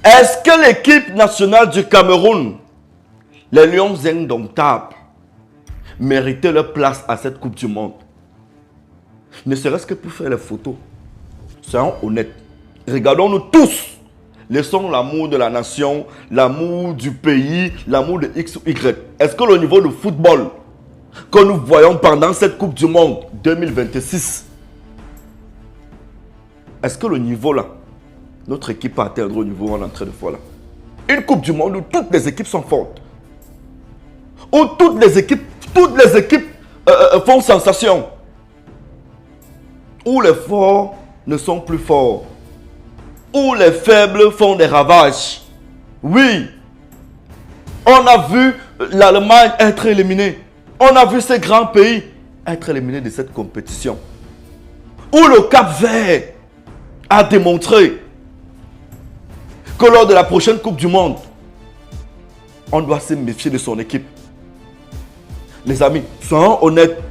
Est-ce que l'équipe nationale du Cameroun, les Lions indomptables, méritaient leur place à cette Coupe du Monde? Ne serait-ce que pour faire les photos. Soyons honnêtes. Regardons-nous tous. Laissons l'amour de la nation, l'amour du pays, l'amour de X ou Y. Est-ce que le niveau de football que nous voyons pendant cette Coupe du Monde 2026, est-ce que le niveau là, notre équipe a atteindre au niveau où on est en train de voir là? Une Coupe du Monde où toutes les équipes sont fortes. Où toutes les équipes font sensation. Où les forts ne sont plus forts. Où les faibles font des ravages. Oui. On a vu l'Allemagne être éliminée. On a vu ces grands pays être éliminés de cette compétition. Où le Cap-Vert a démontré que lors de la prochaine Coupe du Monde, on doit se méfier de son équipe. Les amis, soyons honnêtes.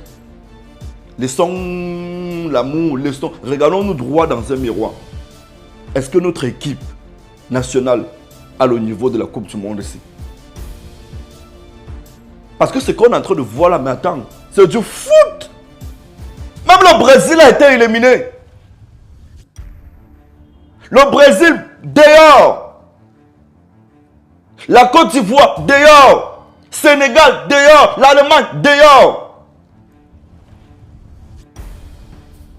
Laissons l'amour, regardons-nous droit dans un miroir. Est-ce que notre équipe nationale a le niveau de la Coupe du Monde ici? Parce que ce qu'on est en train de voir là, mais attends, c'est du foot. Même le Brésil a été éliminé. Le Brésil, dehors. La Côte d'Ivoire, dehors. Sénégal, dehors. L'Allemagne, dehors.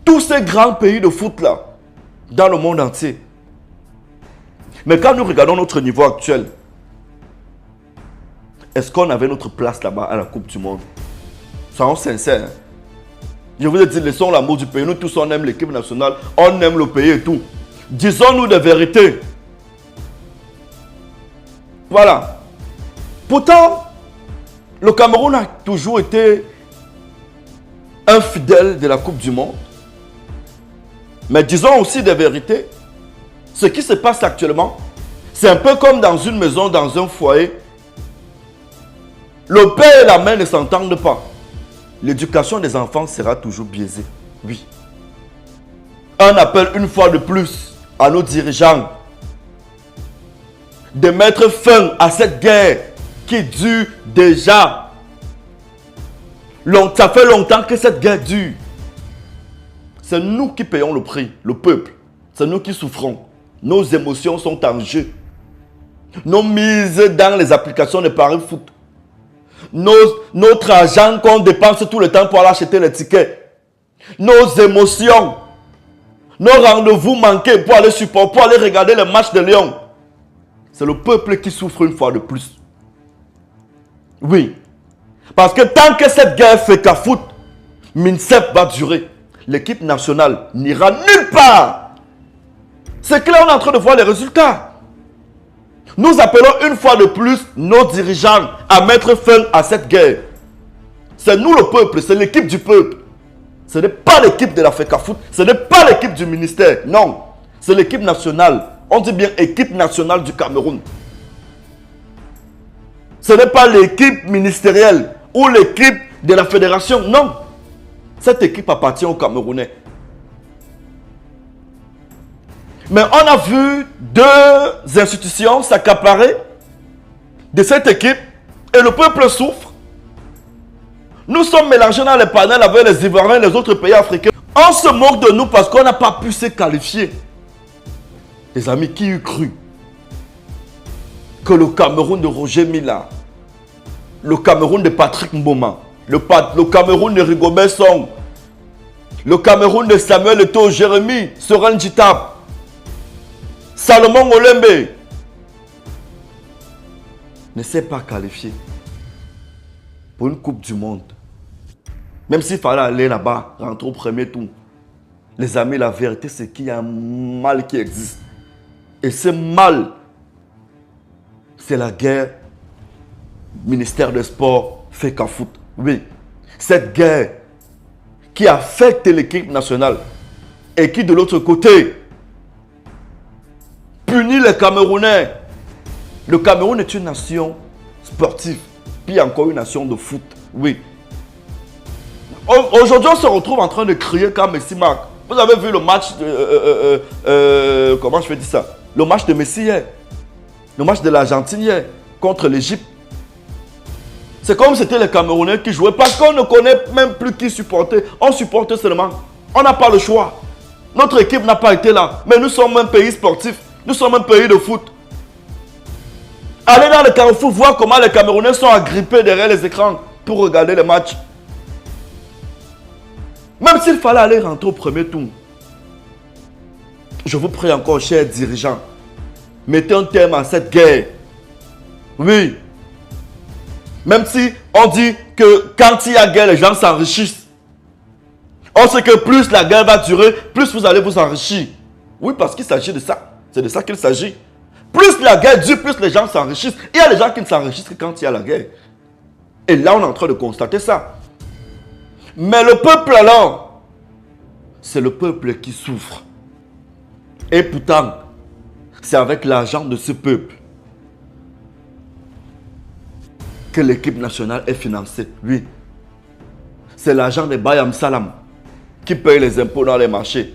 Tous ces grands pays de foot là, dans le monde entier. Mais quand nous regardons notre niveau actuel, est-ce qu'on avait notre place là-bas à la Coupe du Monde? Soyons sincères. Hein? Je vous ai dit, laissons l'amour du pays. Nous tous, on aime l'équipe nationale, on aime le pays et tout. Disons-nous des vérités. Voilà. Pourtant, le Cameroun a toujours été un fidèle de la Coupe du Monde. Mais disons aussi des vérités. Ce qui se passe actuellement, c'est un peu comme dans une maison, dans un foyer. Le père et la mère ne s'entendent pas. L'éducation des enfants sera toujours biaisée. Oui. Un appel une fois de plus à nos dirigeants de mettre fin à cette guerre qui dure déjà. Ça fait longtemps que cette guerre dure. C'est nous qui payons le prix, le peuple. C'est nous qui souffrons. Nos émotions sont en jeu. Nos mises dans les applications de paris foot. Notre argent qu'on dépense tout le temps pour aller acheter les tickets. Nos émotions. Nos rendez-vous manqués pour aller supporter, pour aller regarder le match de Lyon. C'est le peuple qui souffre une fois de plus. Oui. Parce que tant que cette guerre fait qu'à foot, MINSEP va durer. L'équipe nationale n'ira nulle part. C'est que là, on est en train de voir les résultats. Nous appelons une fois de plus nos dirigeants à mettre fin à cette guerre. C'est nous le peuple, c'est l'équipe du peuple. Ce n'est pas l'équipe de la FECAFOOT, ce n'est pas l'équipe du ministère, non. C'est l'équipe nationale. On dit bien équipe nationale du Cameroun. Ce n'est pas l'équipe ministérielle ou l'équipe de la fédération, non. Cette équipe appartient aux Camerounais. Mais on a vu deux institutions s'accaparer de cette équipe et le peuple souffre. Nous sommes mélangés dans les panels avec les Ivoiriens et les autres pays africains. On se moque de nous parce qu'on n'a pas pu se qualifier. Les amis, qui eût cru que le Cameroun de Roger Mila, le Cameroun de Patrick Mboma, le Cameroun de Rigobert Song, le Cameroun de Samuel Eto'o, Jérémy Soren Djitab, Salomon Olembe ne s'est pas qualifié pour une Coupe du Monde. Même s'il fallait aller là-bas, rentrer au premier tour. Les amis, la vérité, c'est qu'il y a un mal qui existe. Et ce mal, c'est la guerre ministère des Sports FECAFOOT. Oui, cette guerre qui affecte l'équipe nationale et qui, de l'autre côté, punit les Camerounais. Le Cameroun est une nation sportive, puis encore une nation de foot. Oui. Aujourd'hui, on se retrouve en train de crier comme Messi Marc. Vous avez vu le match de... comment je vais dire ça? Le match de Messi hier. Le match de l'Argentine hier contre l'Égypte. C'est comme si c'était les Camerounais qui jouaient parce qu'on ne connaît même plus qui supporter. On supporte seulement. On n'a pas le choix. Notre équipe n'a pas été là. Mais nous sommes un pays sportif. Nous sommes un pays de foot. Allez dans le Carrefour voir comment les Camerounais sont agrippés derrière les écrans pour regarder les matchs. Même s'il fallait aller rentrer au premier tour. Je vous prie encore, chers dirigeants, mettez un terme à cette guerre. Oui. Même si on dit que quand il y a guerre, les gens s'enrichissent. On sait que plus la guerre va durer, plus vous allez vous enrichir. Oui, parce qu'il s'agit de ça. C'est de ça qu'il s'agit. Plus la guerre dure, plus les gens s'enrichissent. Il y a des gens qui ne s'enrichissent que quand il y a la guerre. Et là, on est en train de constater ça. Mais le peuple alors, c'est le peuple qui souffre. Et pourtant, c'est avec l'argent de ce peuple que l'équipe nationale est financée. Oui. C'est l'argent des Bayam Salam qui paye les impôts dans les marchés.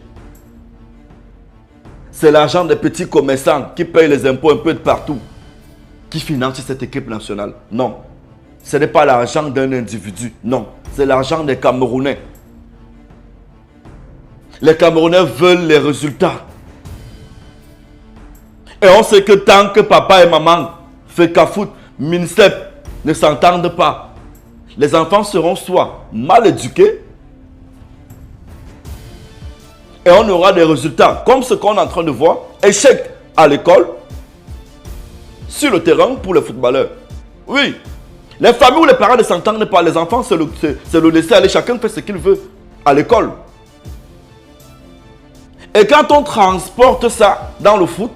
C'est l'argent des petits commerçants qui payent les impôts un peu de partout qui finance cette équipe nationale. Non. Ce n'est pas l'argent d'un individu. Non. C'est l'argent des Camerounais. Les Camerounais veulent les résultats. Et on sait que tant que papa et maman, Fekafout, Mincep ne s'entendent pas, les enfants seront soit mal éduqués et on aura des résultats comme ce qu'on est en train de voir, échec à l'école, sur le terrain pour les footballeurs. Oui, les familles où les parents ne s'entendent pas, les enfants, c'est le laisser aller, chacun fait ce qu'il veut à l'école. Et quand on transporte ça dans le foot,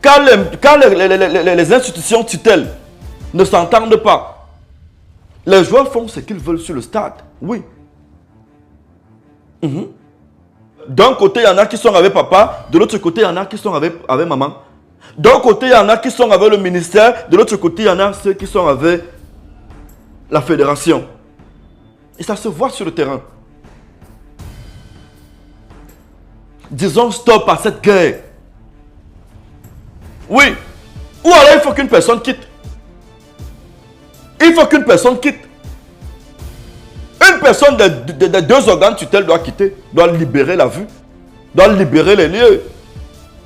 quand les institutions tutelles ne s'entendent pas, les joueurs font ce qu'ils veulent sur le stade. Oui. D'un côté, il y en a qui sont avec papa, de l'autre côté, il y en a qui sont avec maman. D'un côté, il y en a qui sont avec le ministère, de l'autre côté, il y en a ceux qui sont avec la fédération. Et ça se voit sur le terrain. Disons stop à cette guerre. Oui. Ou alors il faut qu'une personne quitte. Il faut qu'une personne quitte. Une personne des deux organes tutelle doit quitter, doit libérer la vue, doit libérer les lieux.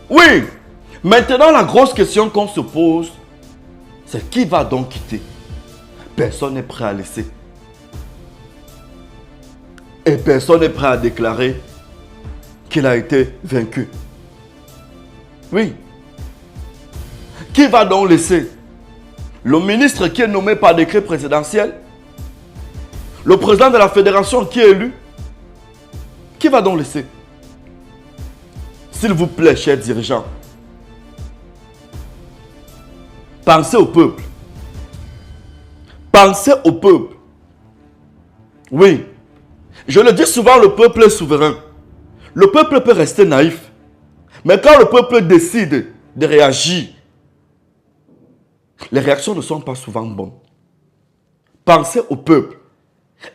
Oui. Maintenant, la grosse question qu'on se pose, c'est qui va donc quitter? Personne n'est prêt à laisser. Et personne n'est prêt à déclarer qu'il a été vaincu. Oui. Qui va donc laisser? Le ministre qui est nommé par décret présidentiel? Le président de la fédération qui est élu? Qui va donc laisser? S'il vous plaît, chers dirigeants, pensez au peuple. Pensez au peuple. Oui. Je le dis souvent, le peuple est souverain. Le peuple peut rester naïf. Mais quand le peuple décide de réagir, les réactions ne sont pas souvent bonnes. Pensez au peuple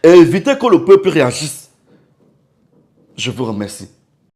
et évitez que le peuple réagisse. Je vous remercie.